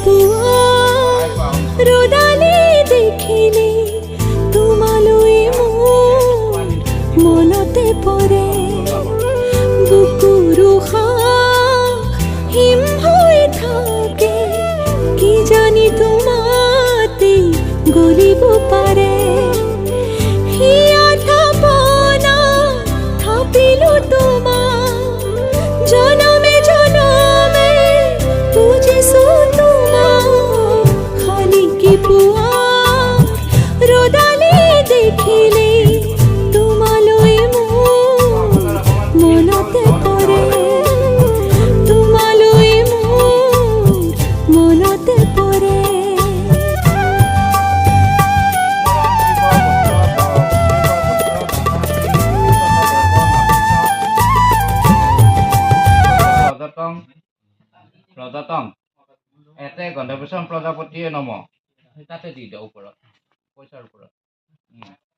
পুৱা ৰ'দালি দেখিলে তোমালৈ মোৰ মনতে পৰে বুকুৰ উশাহ হিম হৈ থাকে কি জানি তোমাতে গলিব পাৰে হিয়া থাপনা থাপিলো তোমাক জনমে জনমে বুজিছো তোমাক খালি কি পুৱা ৰ'দালি দেখিলে তোমালৈ মোৰ মনতে পৰে তোমালৈ মোৰ মনতে পৰে প্ৰজাতম এতে গন্ধভূষণ প্ৰজাপতিয়ে নম তাতে দি দিওঁ ওপৰত পইচাৰ ওপৰত